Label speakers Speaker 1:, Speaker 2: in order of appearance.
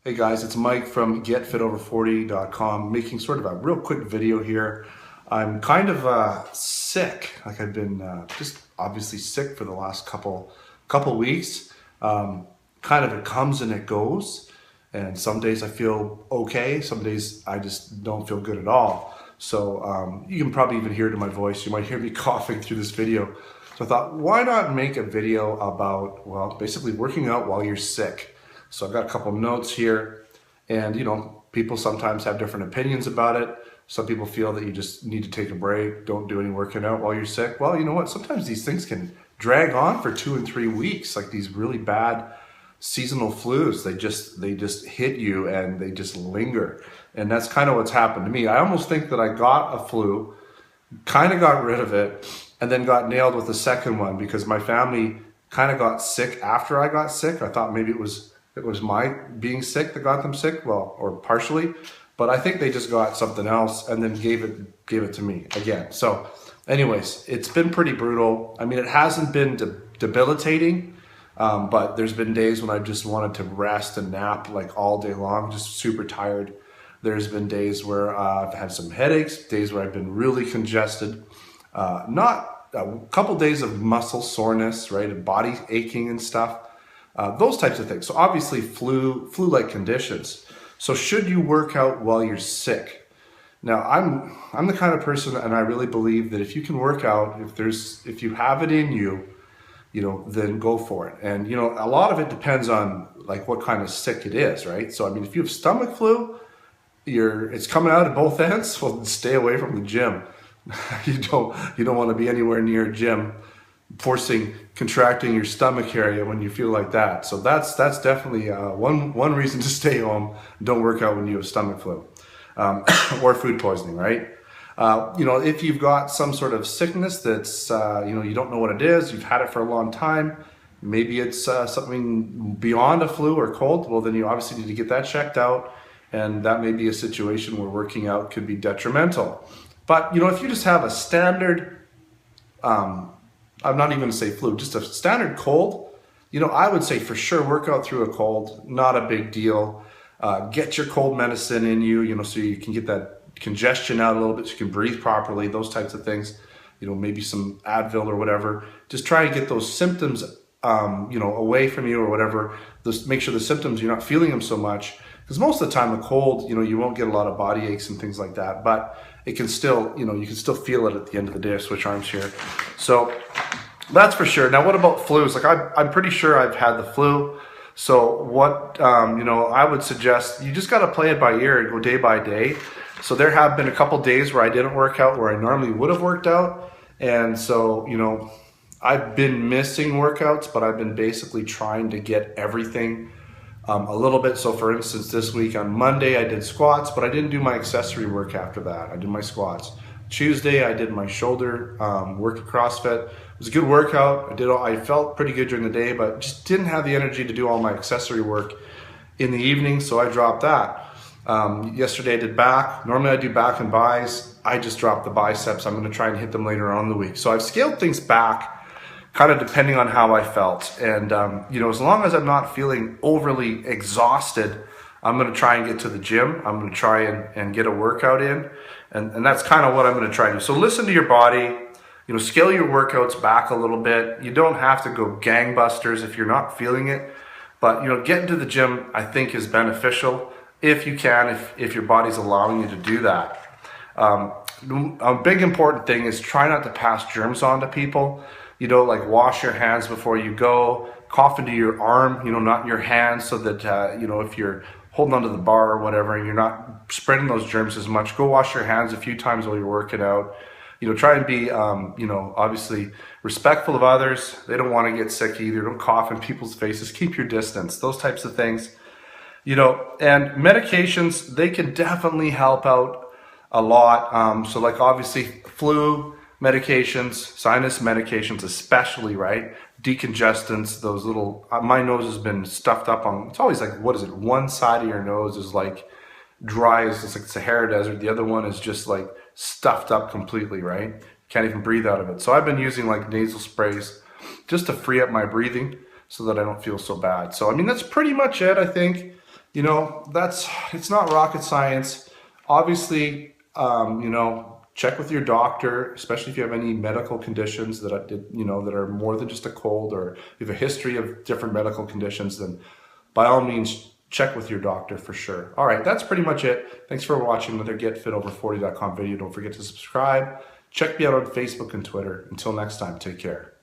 Speaker 1: Hey guys, it's Mike from getfitover40.com making sort of a real quick video here. I'm kind of sick. Like I've been just obviously sick for the last couple weeks. Kind of it comes and it goes. And some days I feel okay. Some days I just don't feel good at all. So you can probably even hear it in my voice. You might hear me coughing through this video. So I thought, why not make a video about, well, basically working out while you're sick. So I've got a couple notes here, and people sometimes have different opinions about it. Some people feel that you just need to take a break, don't do any working out while you're sick. Well, you know what? Sometimes these things can drag on for 2 and 3 weeks, like these really bad seasonal flus. They just hit you and they just linger. And that's kind of what's happened to me. I almost think that I got a flu, kind of got rid of it, and then got nailed with the second one because my family kind of got sick after I got sick. I thought maybe it was my being sick that got them sick, well, or partially, but I think they just got something else and then gave it to me again. So anyways, it's been pretty brutal. I mean, it hasn't been debilitating, but there's been days when I just wanted to rest and nap like all day long, just super tired. There's been days where I've had some headaches, days where I've been really congested, not a couple days of muscle soreness, right, and body aching and stuff. Those types of things. So obviously flu-like conditions. So should you work out while you're sick? Now I'm the kind of person, and I really believe that if you can work out, if you have it in you, then go for it. And a lot of it depends on like what kind of sick it is, right? So I mean, if you have stomach flu, it's coming out at both ends. Well, stay away from the gym. You don't want to be anywhere near a gym contracting your stomach area when you feel like that. So that's definitely one reason to stay home. Don't work out when you have stomach flu or food poisoning, right? If you've got some sort of sickness that's you don't know what it is, you've had it for a long time, maybe it's something beyond a flu or cold, well then you obviously need to get that checked out, and that may be a situation where working out could be detrimental. But if you just have a standard I'm not even going to say flu, just a standard cold, I would say for sure work out through a cold, not a big deal. Get your cold medicine in you, so you can get that congestion out a little bit, so you can breathe properly, those types of things. Maybe some Advil or whatever. Just try and get those symptoms, away from you or whatever. Just make sure the symptoms, you're not feeling them so much. Because most of the time a cold, you won't get a lot of body aches and things like that, but it can still, you can still feel it at the end of the day. I switch arms here. So that's for sure. Now, what about flus? Like I'm pretty sure I've had the flu. So what, I would suggest you just got to play it by ear and go day by day. So there have been a couple days where I didn't work out where I normally would have worked out. And so, I've been missing workouts, but I've been basically trying to get everything a little bit. So for instance, this week on Monday, I did squats, but I didn't do my accessory work after that. I did my squats. Tuesday, I did my shoulder work at CrossFit. It was a good workout. I felt pretty good during the day, but just didn't have the energy to do all my accessory work in the evening, so I dropped that. Yesterday, I did back. Normally, I do back and buys. I just dropped the biceps. I'm going to try and hit them later on in the week. So I've scaled things back, kind of depending on how I felt. And, as long as I'm not feeling overly exhausted, I'm going to try and get to the gym. I'm going to try and get a workout in. And that's kind of what I'm going to try to do. So listen to your body, scale your workouts back a little bit. You don't have to go gangbusters if you're not feeling it. But, getting to the gym, I think, is beneficial if you can, if your body's allowing you to do that. A big important thing is try not to pass germs on to people. Like wash your hands before you go, cough into your arm, not in your hand, so that, if you're holding onto the bar or whatever and you're not spreading those germs as much, go wash your hands a few times while you're working out. Try and be, obviously respectful of others. They don't want to get sick either. Don't cough in people's faces. Keep your distance, those types of things. And medications, they can definitely help out a lot. So like obviously flu medications, sinus medications especially, right? Decongestants, those little, my nose has been stuffed up on, it's always like, what is it? One side of your nose is like dry as it's like Sahara Desert. The other one is just like stuffed up completely, right? Can't even breathe out of it. So I've been using like nasal sprays just to free up my breathing so that I don't feel so bad. So, I mean, that's pretty much it, I think. You know, it's not rocket science. Obviously, you know, check with your doctor, especially if you have any medical conditions you know, that are more than just a cold, or you have a history of different medical conditions, then by all means, check with your doctor for sure. All right, that's pretty much it. Thanks for watching another GetFitOver40.com video. Don't forget to subscribe. Check me out on Facebook and Twitter. Until next time, take care.